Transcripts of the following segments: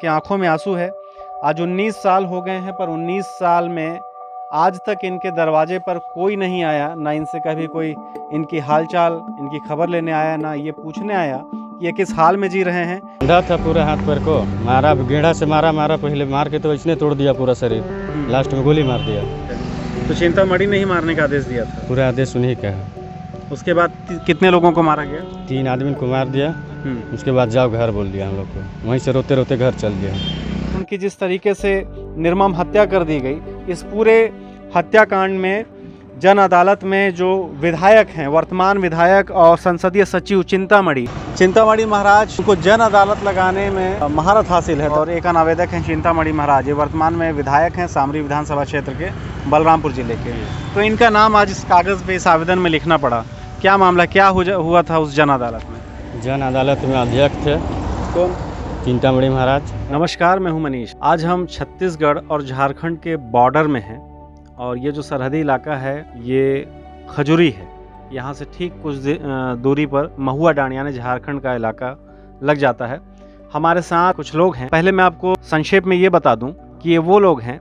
इनकी आंखों में आंसू है। आज 19 साल हो गए हैं, पर 19 साल में आज तक इनके दरवाजे पर कोई नहीं आया, ना इनसे कभी कोई इनकी हालचाल, इनकी खबर लेने आया, ना ये पूछने आया कि ये किस हाल में जी रहे हैं। बंधा था पूरे हाथ पैर को, मारा गेड़ा से मारा पहले मार के तो इसने तोड़ दिया पूरा शरीर, लास्ट में गोली मार दिया। तो चिंतामणि ने ही मारने का आदेश दिया था? पूरा आदेश उन्हीं का है। उसके बाद कितने लोगों को मारा गया? 3 आदमी को मार दिया। उसके बाद जाओ घर बोल दिया हम लोग को, वहीं से रोते रोते घर चल गए। उनकी जिस तरीके से निर्मम हत्या कर दी गई, इस पूरे हत्याकांड में जन अदालत में जो विधायक हैं, वर्तमान विधायक और संसदीय सचिव चिंतामणि महाराज को जन अदालत लगाने में महारत हासिल है। और एक आवेदक हैं चिंतामणि महाराज, ये वर्तमान में विधायक हैं सामरी विधानसभा क्षेत्र के, बलरामपुर जिले के। तो इनका नाम आज इस कागज़ पे, इस आवेदन में लिखना पड़ा। क्या मामला, क्या हुआ था उस जन अदालत में? जन अदालत में अध्यक्ष थे कौन? चिंतामणि महाराज। नमस्कार, मैं हूं मनीष। आज हम छत्तीसगढ़ और झारखंड के बॉर्डर में हैं और ये जो सरहदी इलाका है ये खजुरी है। यहाँ से ठीक कुछ दूरी पर महुआ डांड यानी झारखंड का इलाका लग जाता है। हमारे साथ कुछ लोग हैं। पहले मैं आपको संक्षेप में ये बता दूं कि ये वो लोग हैं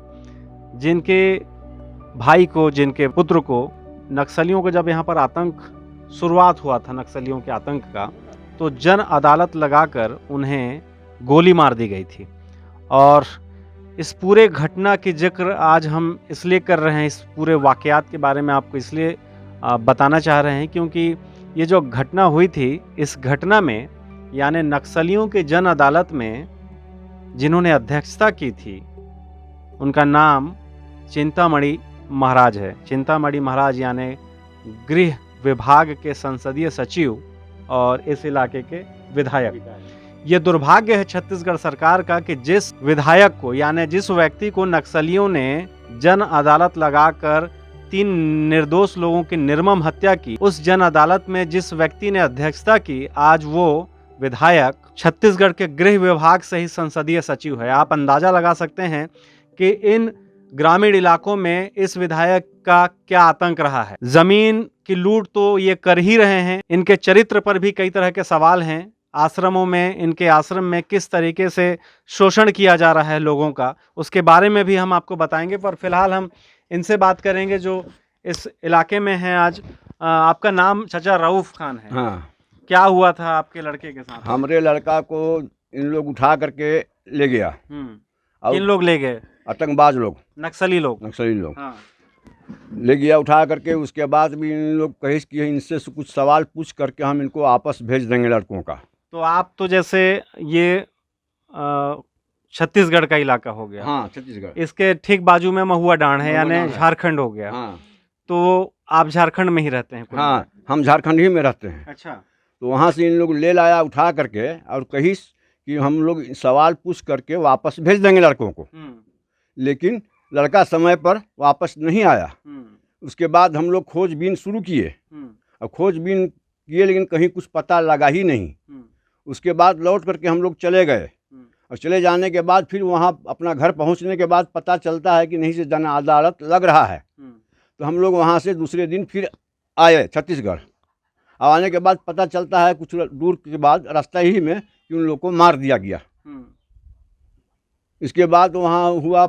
जिनके भाई को, जिनके पुत्र को नक्सलियों को, जब यहाँ पर आतंक शुरुआत हुआ था नक्सलियों के आतंक का, तो जन अदालत लगाकर उन्हें गोली मार दी गई थी। और इस पूरे घटना की जिक्र आज हम इसलिए कर रहे हैं, इस पूरे वाक़यात के बारे में आपको इसलिए बताना चाह रहे हैं क्योंकि ये जो घटना हुई थी, इस घटना में यानी नक्सलियों के जन अदालत में जिन्होंने अध्यक्षता की थी, उनका नाम चिंतामणि महाराज है। चिंतामणि महाराज यानी गृह विभाग के संसदीय सचिव और इस इलाके के विधायक। ये दुर्भाग्य है छत्तीसगढ़ सरकार का कि जिस विधायक को यानी जिस व्यक्ति को नक्सलियों ने जन अदालत लगाकर 3 निर्दोष लोगों की निर्मम हत्या की, उस जन अदालत में जिस व्यक्ति ने अध्यक्षता की, आज वो विधायक छत्तीसगढ़ के गृह विभाग से ही संसदीय सचिव है। आप अंदाजा लगा सकते हैं कि इन ग्रामीण इलाकों में इस विधायक का क्या आतंक रहा है। जमीन की लूट तो ये कर ही रहे हैं, इनके चरित्र पर भी कई तरह के सवाल हैं। आश्रमों में, इनके आश्रम में किस तरीके से शोषण किया जा रहा है लोगों का, उसके बारे में भी हम आपको बताएंगे। पर फिलहाल हम इनसे बात करेंगे जो इस इलाके में हैं आज। आपका नाम चाचा रऊफ खान है? हाँ। क्या हुआ था आपके लड़के के साथ? हमारे लड़का को इन लोग उठा करके ले गया। किन लोग ले गए? आतंकवाद लोग, नक्सली लोग। हाँ। ले गया उठा करके। उसके बाद भी इन लोग कहिश किए, इनसे कुछ सवाल पूछ करके हम इनको आपस भेज देंगे लड़कों का। तो आप तो जैसे ये छत्तीसगढ़ का इलाका हो गया। हाँ, छत्तीसगढ़। इसके ठीक बाजू में महुआ डांड है यानी झारखंड हो गया। हाँ। तो आप झारखंड में ही रहते हैं? हाँ, हम झारखंड ही में रहते हैं। अच्छा। तो वहाँ से इन लोग ले लाया उठा करके और कहिश कि हम लोग सवाल पूछ करके वापस भेज देंगे लड़कों को। लेकिन लड़का समय पर वापस नहीं आया। उसके बाद हम लोग खोजबीन शुरू किए और खोजबीन किए, लेकिन कहीं कुछ पता लगा ही नहीं। उसके बाद लौट करके हम लोग चले गए और चले जाने के बाद फिर वहाँ अपना घर पहुँचने के बाद पता चलता है कि नहीं से जन अदालत लग रहा है। तो हम लोग वहाँ से दूसरे दिन फिर आए छत्तीसगढ़। आने के बाद पता चलता है कुछ दूर के बाद रास्ता ही में कि उन लोगों को मार दिया गया। इसके बाद वहाँ हुआ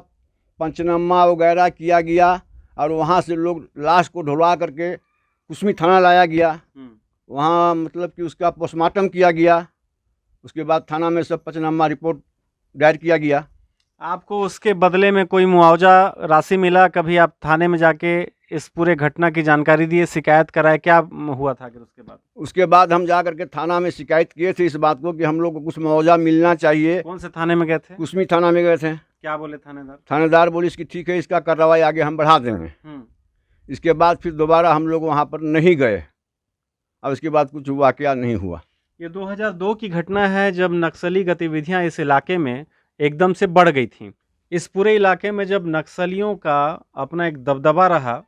पंचनामा वगैरह किया गया और वहाँ से लोग लाश को ढुलवा करके कुसमी थाना लाया गया। वहाँ मतलब कि उसका पोस्टमार्टम किया गया। उसके बाद थाना में सब पंचनामा रिपोर्ट दायर किया गया। आपको उसके बदले में कोई मुआवजा राशि मिला? कभी आप थाने में जाके इस पूरे घटना की जानकारी दिए, शिकायत कराए? क्या हुआ था फिर उसके बाद? उसके बाद हम जा करके थाना में शिकायत किए थे इस बात को कि हम लोग को कुछ मुआवजा मिलना चाहिए। कौन से थाने में गए थे? कुसमी थाना में गए थे। क्या बोले थानेदार? थानेदार बोले इसकी ठीक है, इसका कार्रवाई आगे हम बढ़ा देंगे। इसके बाद फिर दोबारा हम लोग वहाँ पर नहीं गए और इसके बाद कुछ वाकया नहीं हुआ। ये 2002 की घटना है जब नक्सली गतिविधियां इस इलाके में एकदम से बढ़ गई थी। इस पूरे इलाके में जब नक्सलियों का अपना एक दबदबा रहा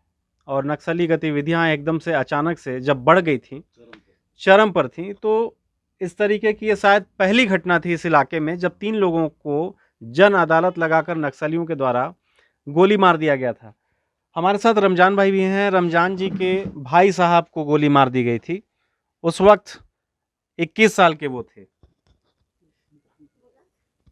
और नक्सली गतिविधियां एकदम से अचानक से जब बढ़ गई थी, चरम पर थी, तो इस तरीके की ये शायद पहली घटना थी इस इलाके में जब 3 लोगों को जन अदालत लगाकर नक्सलियों के द्वारा गोली मार दिया गया था। हमारे साथ रमजान भाई भी हैं। रमजान जी के भाई साहब को गोली मार दी गई थी। उस वक्त 21 साल के वो थे।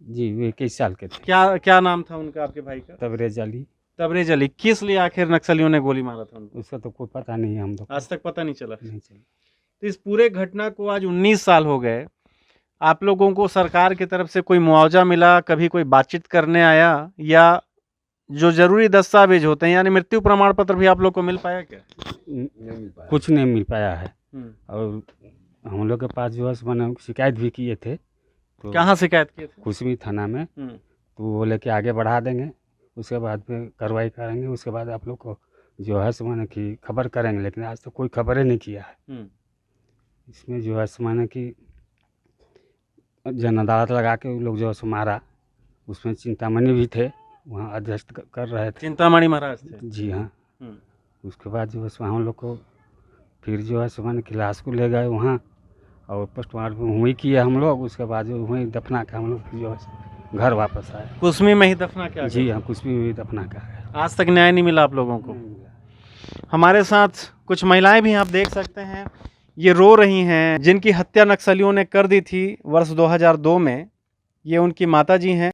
जी वो 21 साल के थे। क्या क्या नाम था उनका, आपके भाई का? तबरेज अली। तबरेज अली। किस लिए आखिर नक्सलियों ने गोली मारा था उनको? उसका तो कोई पता नहीं है हम लोग को। आज तक पता नहीं चला। नहीं चला। तो इस पूरे घटना को आज 19 साल हो गए। आप लोगों को सरकार की तरफ से कोई मुआवजा मिला, कभी कोई बातचीत करने आया, या जो जरूरी दस्तावेज होते हैं यानी मृत्यु प्रमाण पत्र भी आप लोग को मिल पाया क्या? नहीं मिल पाया। कुछ नहीं मिल पाया है। और हम लोग के पास जो है सो मैंने शिकायत भी किए थे। तो कहाँ शिकायत किए थे? कुसमी थाना में। तो वो बोले कि आगे बढ़ा देंगे, उसके बाद में कार्रवाई करेंगे, उसके बाद आप लोग को जो है सो मैंने कि खबर करेंगे। लेकिन आज तक कोई खबर ही नहीं किया है। इसमें जो है सो मैंने कि जन अदालत लगा के वो लोग जो है सो मारा। उसमें चिंतामणि भी थे, वहाँ अध्यक्ष कर रहे थे। चिंतामणि महाराज थे? जी हाँ। उसके बाद जो है सो हम लोग को फिर जो है सो मैंने कि लाश को ले गए वहाँ और पोस्टमार्टम वहीं किए हम लोग। उसके बाद जो वहीं दफना के हम लोग जो है घर वापस आए। कुसमी में ही दफना क्या? जी हाँ, कुछ भी दफना का है। आज तक न्याय नहीं मिला आप लोगों को? हमारे साथ कुछ महिलाएं भी आप देख सकते हैं, ये रो रही हैं, जिनकी हत्या नक्सलियों ने कर दी थी वर्ष 2002 में। ये उनकी माताजी हैं,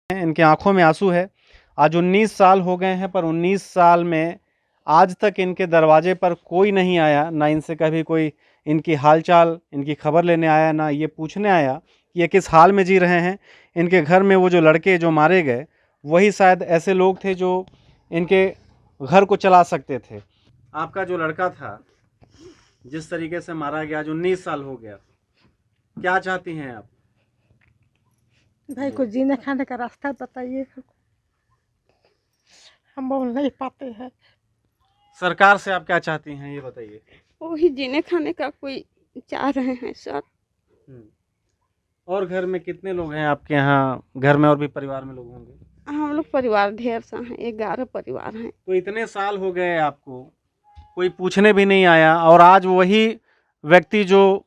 इनके आंखों में आंसू है। आज 19 साल हो गए हैं, पर 19 साल में आज तक इनके दरवाजे पर कोई नहीं आया, ना इनसे कभी कोई इनकी हालचाल, इनकी खबर लेने आया, ना ये पूछने आया कि ये किस हाल में जी रहे हैं। इनके घर में वो जो लड़के जो मारे गए, वही शायद ऐसे लोग थे जो इनके घर को चला सकते थे। आपका जो लड़का था, जिस तरीके से मारा गया, आज 19 साल हो गया, क्या चाहती हैं आप? भाई को जीने खाने का रास्ता बताइए, हम बोल नहीं पाते हैं। सरकार से आप क्या चाहती हैं, ये बताइए। वही जीने खाने का कोई चाह रहे हैं सर। और घर में कितने लोग हैं आपके यहाँ? घर में और भी परिवार में लोग होंगे? हम लोग परिवार ढेर सा हैं, 11 परिवार हैं। तो इतने साल हो गए आपको, कोई पूछने भी नहीं आया, और आज वही व्यक्ति जो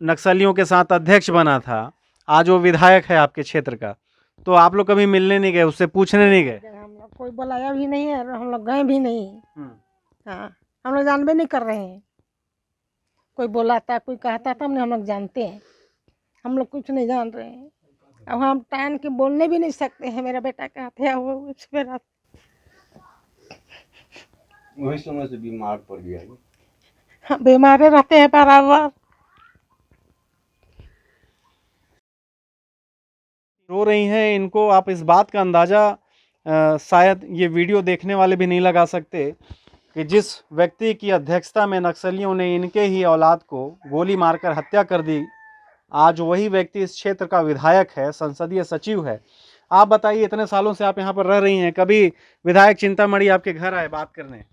नक्सलियों के साथ अध्यक्ष बना था, आज वो विधायक है आपके क्षेत्र का, तो आप लोग कभी मिलने नहीं गए, उससे पूछने नहीं गए? हम लोग कोई बुलाया भी नहीं है, हम लोग गए भी नहीं। हाँ, हम लोग जानबे नहीं कर रहे हैं। कोई बुलाता, कोई कहता तब नहीं हम लोग जानते हैं। हम लोग कुछ नहीं जान रहे हैं। अब हम टाइम के बोलने भी नहीं सकते हैं। मेरा बेटा कहते हैं वो उस पर वही समय से बीमार पड़ गया है। हाँ, बीमार रहते हैं बराबर। रो रही हैं, इनको आप इस बात का अंदाज़ा शायद ये वीडियो देखने वाले भी नहीं लगा सकते कि जिस व्यक्ति की अध्यक्षता में नक्सलियों ने इनके ही औलाद को गोली मारकर हत्या कर दी, आज वही व्यक्ति इस क्षेत्र का विधायक है, संसदीय सचिव है। आप बताइए, इतने सालों से आप यहाँ पर रह रही हैं, कभी विधायक चिंतामणि आपके घर आए बात करने?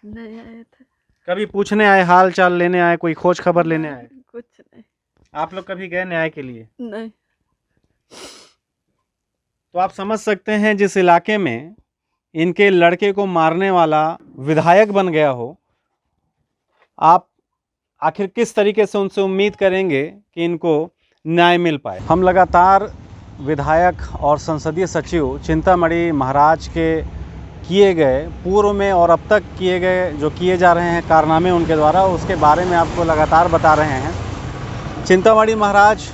नहीं आए थे। कभी पूछने आए, हाल चाल लेने आए, कोई खोज खबर लेने आए? कुछ नहीं। आप लोग कभी गए न्याय के लिए? नहीं। तो आप समझ सकते हैं, जिस इलाके में इनके लड़के को मारने वाला विधायक बन गया हो, आप आखिर किस तरीके से उनसे उम्मीद करेंगे कि इनको न्याय मिल पाए। हम लगातार विधायक और संसदीय सचिव चिंतामणि महाराज के किए गए, पूर्व में और अब तक किए गए, जो किए जा रहे हैं कारनामे उनके द्वारा, उसके बारे में आपको लगातार बता रहे हैं। चिंतामणि महाराज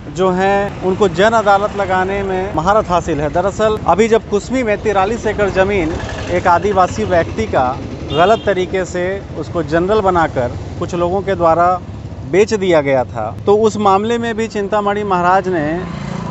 जो हैं, उनको जन अदालत लगाने में महारत हासिल है। दरअसल अभी जब कुसमी में 43 एकड़ ज़मीन एक आदिवासी व्यक्ति का गलत तरीके से उसको जनरल बनाकर कुछ लोगों के द्वारा बेच दिया गया था, तो उस मामले में भी चिंतामणि महाराज ने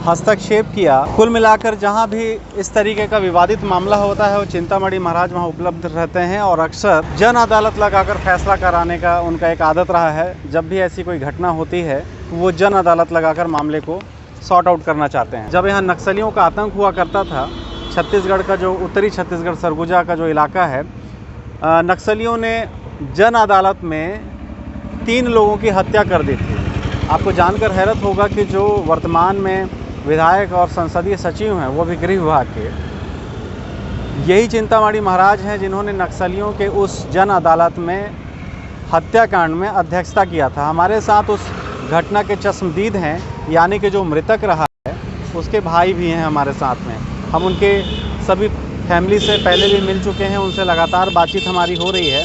हस्तक्षेप किया। कुल मिलाकर जहां भी इस तरीके का विवादित मामला होता है, वो चिंतामणि महाराज वहां उपलब्ध रहते हैं, और अक्सर जन अदालत लगाकर फैसला कराने का उनका एक आदत रहा है। जब भी ऐसी कोई घटना होती है, तो वो जन अदालत लगाकर मामले को सॉर्ट आउट करना चाहते हैं। जब यहाँ नक्सलियों का आतंक हुआ करता था, छत्तीसगढ़ का जो उत्तरी छत्तीसगढ़ सरगुजा का जो इलाका है, नक्सलियों ने जन अदालत में 3 लोगों की हत्या कर दी थी। आपको जानकर हैरत होगा कि जो वर्तमान में विधायक और संसदीय सचिव हैं, वो भी गृह विभाग के, यही चिंतामणि महाराज हैं जिन्होंने नक्सलियों के उस जन अदालत में हत्याकांड में अध्यक्षता किया था। हमारे साथ उस घटना के चश्मदीद हैं, यानी कि जो मृतक रहा है उसके भाई भी हैं हमारे साथ में। हम उनके सभी फैमिली से पहले भी मिल चुके हैं, उनसे लगातार बातचीत हमारी हो रही है।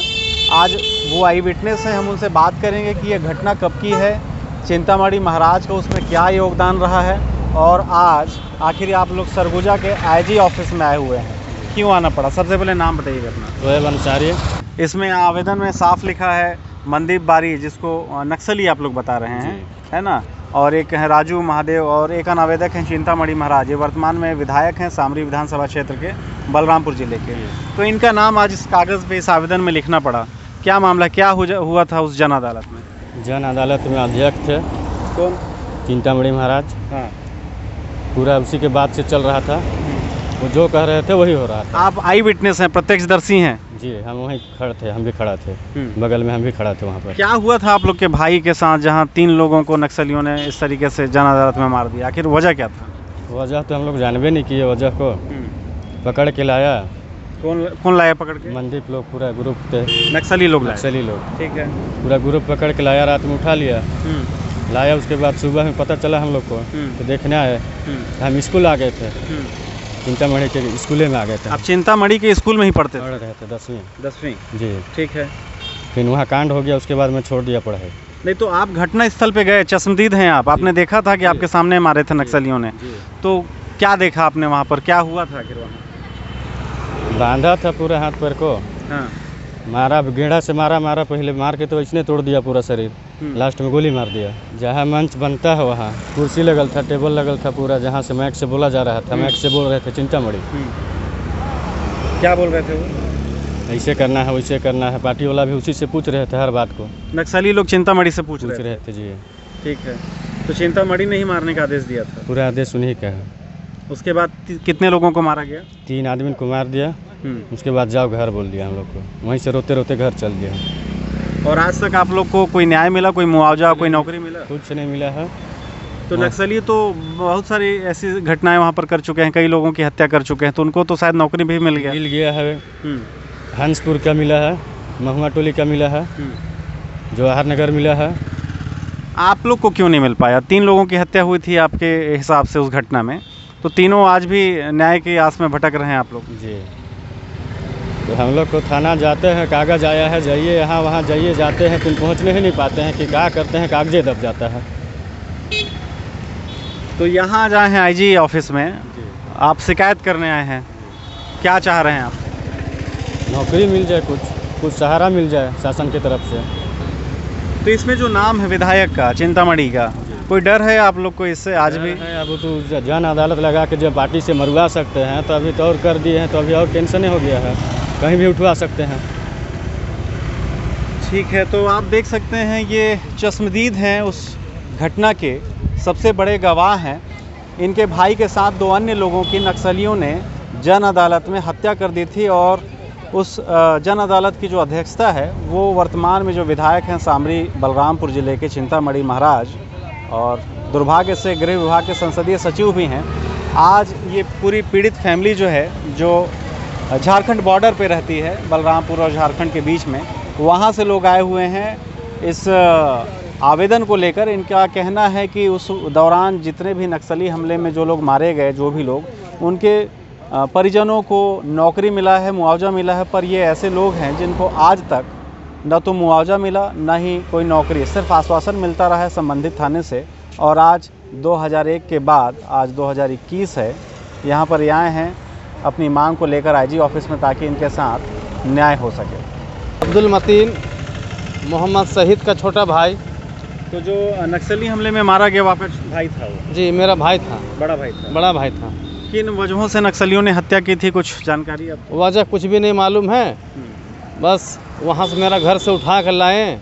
आज वो आई विटनेस हैं, हम उनसे बात करेंगे कि ये घटना कब की है चिंतामणि महाराज का उसमें क्या योगदान रहा है, और आज आखिर आप लोग सरगुजा के आईजी ऑफिस में आए हुए हैं, क्यों आना पड़ा? सबसे पहले नाम बताइए अपना। सोहेब अंसारी। इसमें आवेदन में साफ लिखा है मनदीप बारी, जिसको नक्सली आप लोग बता रहे हैं, है ना, और एक है राजू महादेव, और एक आवेदक हैं चिंतामणि महाराज। ये वर्तमान में विधायक हैं सामरी विधानसभा क्षेत्र के, बलरामपुर जिले के। तो इनका नाम आज इस कागज़ पे इस आवेदन में लिखना पड़ा। क्या मामला, क्या हुआ था उस जन अदालत में? जन अदालत में अध्यक्ष थे कौन? चिंतामणि महाराज। हाँ, पूरा उसी के बाद से चल रहा था, वो जो कह रहे थे वही हो रहा था। आप आई विटनेस हैं, प्रत्यक्षदर्शी हैं? जी, हम वहीं खड़े थे, हम भी खड़ा थे, बगल में हम भी खड़ा थे वहाँ पर। क्या हुआ था आप लोग के भाई के साथ, जहाँ 3 लोगों को नक्सलियों ने इस तरीके से जन अदालत में मार दिया? आखिर वजह क्या था? वजह तो हम लोग जानबे नहीं किए, वजह को पकड़ के लाया। कौन लाया पकड़ के? मनदीप लोग, पूरा ग्रुप थे, नक्सली लोग लाए? नक्सली लोग, ठीक है। पूरा ग्रुप पकड़ के लाया, रात में उठा लिया, लाया। उसके बाद सुबह में पता चला हम लोग को, तो देखने आए। हम स्कूल आ गए थे, चिंतामणि के स्कूल में आ गए थे। आप चिंतामणि के स्कूल में ही पढ़ते पढ़ रहे थे 10वीं। जी, ठीक है। फिर वहाँ कांड हो गया, उसके बाद मैं छोड़ दिया पढ़ाई। नहीं तो आप घटना स्थल पे गए, चश्मदीद हैं आप, आपने देखा था कि आपके सामने मारे थे नक्सलियों ने, तो क्या देखा आपने वहाँ पर, क्या हुआ था आखिर वहाँ? बांधा था पूरा हाथ पैर को, हाँ, मारा, गेड़ा से मारा पहले, मार के तो इसने तोड़ दिया पूरा शरीर, लास्ट में गोली मार दिया। जहाँ मंच बनता है वहाँ कुर्सी लगल था, टेबल लगल था पूरा, जहाँ से मैक से बोला जा रहा था, मैक से बोल रहे थे चिंतामणि। क्या बोल रहे थे वो? ऐसे करना है, वैसे करना है। पार्टी वाला भी उसी से पूछ रहे थे हर बात को। नक्सली लोग चिंतामणि से पूछ रहे थे जी। ठीक है, तो चिंतामणि ने ही मारने का आदेश दिया था? पूरा आदेश उन्हीं का है। उसके बाद कितने लोगों को मारा गया? 3 आदमी को मार दिया। उसके बाद जाओ घर बोल दिया हम लोग को, वहीं से रोते रोते घर चल गया। और आज तक आप लोग को कोई न्याय मिला, कोई मुआवजा, कोई नौकरी मिला? कुछ नहीं मिला है। तो नक्सली तो बहुत सारी ऐसी घटनाएं वहाँ पर कर चुके हैं, कई लोगों की हत्या कर चुके हैं, तो उनको तो शायद नौकरी भी मिल गया है। हंसपुर का मिला है, महुआ टोली का मिला है, जवाहर नगर मिला है। आप लोग को क्यों नहीं मिल पाया? 3 लोगों की हत्या हुई थी आपके हिसाब से उस घटना में, तो तीनों आज भी न्याय की आस में भटक रहे हैं आप लोग? जी, तो हम लोग को थाना जाते हैं, कागज़ आया है, जाइए यहाँ वहाँ जाइए, जाते हैं, तुम पहुँचने ही नहीं पाते हैं कि क्या करते हैं, कागज़े दब जाता है। तो यहाँ आज आए हैं आईजी ऑफिस में, आप शिकायत करने आए हैं, क्या चाह रहे हैं आप? नौकरी मिल जाए, कुछ सहारा मिल जाए शासन की तरफ से। तो इसमें जो नाम है विधायक का, चिंतामणि का, कोई डर है आप लोग को इससे आज भी? अब तो जन अदालत लगा के जब पार्टी से मरवा सकते हैं, तो अभी तो और कर दिए हैं, तो अभी और टेंशन हो गया है, कहीं भी उठवा सकते हैं। ठीक है, तो आप देख सकते हैं ये चश्मदीद हैं उस घटना के, सबसे बड़े गवाह हैं। इनके भाई के साथ 2 अन्य लोगों की नक्सलियों ने जन अदालत में हत्या कर दी थी, और उस जन अदालत की जो अध्यक्षता है वो वर्तमान में जो विधायक हैं सामरी बलरामपुर ज़िले के चिंतामणि महाराज, और दुर्भाग्य से गृह विभाग के संसदीय सचिव भी हैं। आज ये पूरी पीड़ित फैमिली जो है, जो झारखंड बॉर्डर पे रहती है, बलरामपुर और झारखंड के बीच में, वहाँ से लोग आए हुए हैं इस आवेदन को लेकर। इनका कहना है कि उस दौरान जितने भी नक्सली हमले में जो लोग मारे गए, जो भी लोग, उनके परिजनों को नौकरी मिला है, मुआवजा मिला है, पर ये ऐसे लोग हैं जिनको आज तक न तो मुआवजा मिला, न ही कोई नौकरी, सिर्फ आश्वासन मिलता रहा है संबंधित थाने से। और आज 2001 के बाद आज 2021 है, यहाँ पर ये आए हैं अपनी मांग को लेकर आईजी ऑफिस में, ताकि इनके साथ न्याय हो सके। अब्दुल मतीन, मोहम्मद शहीद का छोटा भाई। तो जो नक्सली हमले में मारा गया, आपका भाई था वो? जी, मेरा भाई था। बड़ा भाई था? बड़ा भाई था। किन वजहों से नक्सलियों ने हत्या की थी, कुछ जानकारी आपको? वजह कुछ भी नहीं मालूम है, बस वहाँ से मेरा घर से उठा कर लाए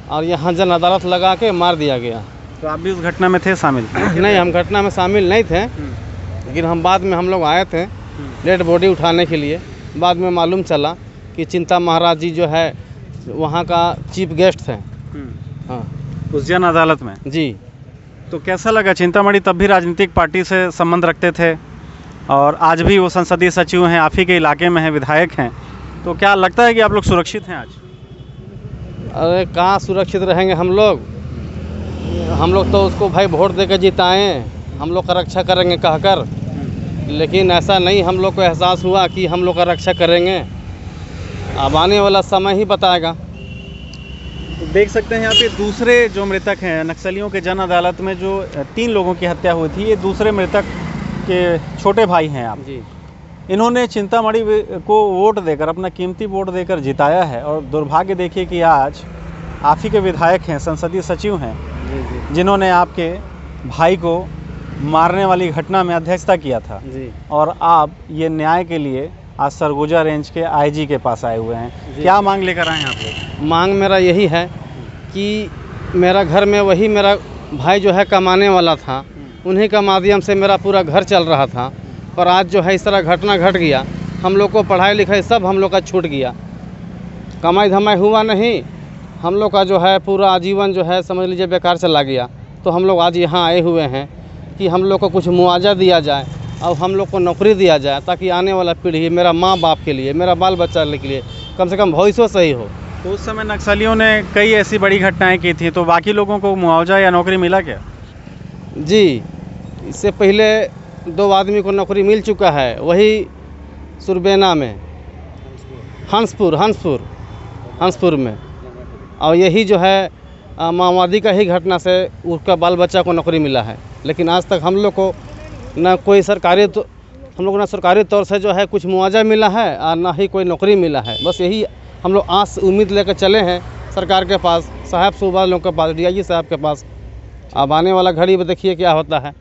और यहाँ जन अदालत लगा के मार दिया गया। तो आप भी उस घटना में थे शामिल? नहीं, हम घटना में शामिल नहीं थे, लेकिन हम बाद में हम लोग आए थे डेड बॉडी उठाने के लिए। बाद में मालूम चला कि चिंता महाराज जी जो है वहाँ का चीफ गेस्ट थे। हाँ, उस जन अदालत में? जी। तो कैसा लगा? चिंतामणि तब भी राजनीतिक पार्टी से संबंध रखते थे, और आज भी वो संसदीय सचिव हैं, आप ही के इलाके में हैं, विधायक हैं, तो क्या लगता है कि आप लोग सुरक्षित हैं आज? अरे कहाँ सुरक्षित रहेंगे हम लोग तो उसको भाई वोट देकर जिताए, हम लोग का रक्षा करेंगे कहकर, लेकिन ऐसा नहीं हम लोग को एहसास हुआ कि हम लोग का रक्षा करेंगे। अब आने वाला समय ही बताएगा। देख सकते हैं यहाँ पे दूसरे जो मृतक हैं नक्सलियों के जन अदालत में जो 3 लोगों की हत्या हुई थी, ये दूसरे मृतक के छोटे भाई हैं आप जी। इन्होंने चिंतामणि को वोट देकर, अपना कीमती वोट देकर जिताया है और दुर्भाग्य देखिए कि आज आप ही के विधायक हैं, संसदीय सचिव हैं, जी जी जिन्होंने आपके भाई को मारने वाली घटना में अध्यक्षता किया था जी। और आप ये न्याय के लिए आज सरगुजा रेंज के आईजी के पास आए हुए हैं। जी। क्या मांग लेकर आए हैं आप लोग? मांग मेरा यही है कि मेरा घर में वही मेरा भाई जो है कमाने वाला था, उन्हीं का माध्यम से मेरा पूरा घर चल रहा था, पर आज जो है इस तरह घटना घट गया। हम लोग को पढ़ाई लिखाई सब हम लोग का छूट गया, कमाई धमाई हुआ नहीं, हम लोग का जो है पूरा आजीवन जो है समझ लीजिए बेकार चला गया। तो हम लोग आज यहाँ आए हुए हैं कि हम लोग को कुछ मुआवजा दिया जाए और हम लोग को नौकरी दिया जाए, ताकि आने वाला पीढ़ी, मेरा माँ बाप के लिए, मेरा बाल बच्चा के लिए कम से कम भविष्य सही हो। तो उस समय नक्सलियों ने कई ऐसी बड़ी घटनाएं की थी, तो बाकी लोगों को मुआवजा या नौकरी मिला क्या? जी, इससे पहले 2 आदमी को नौकरी मिल चुका है, वही सुरबेना में, हंसपुर में, और यही जो है माओवादी का ही घटना से उसका बाल बच्चा को नौकरी मिला है। लेकिन आज तक हम लोग को ना कोई सरकारी सरकारी तौर से जो है कुछ मुआवजा मिला है और ना ही कोई नौकरी मिला है। बस यही हम लोग आस उम्मीद लेकर चले हैं सरकार के पास, साहब सूबा लोगों के पास, DIG साहब के पास। अब आने वाला घड़ी में देखिए क्या होता है।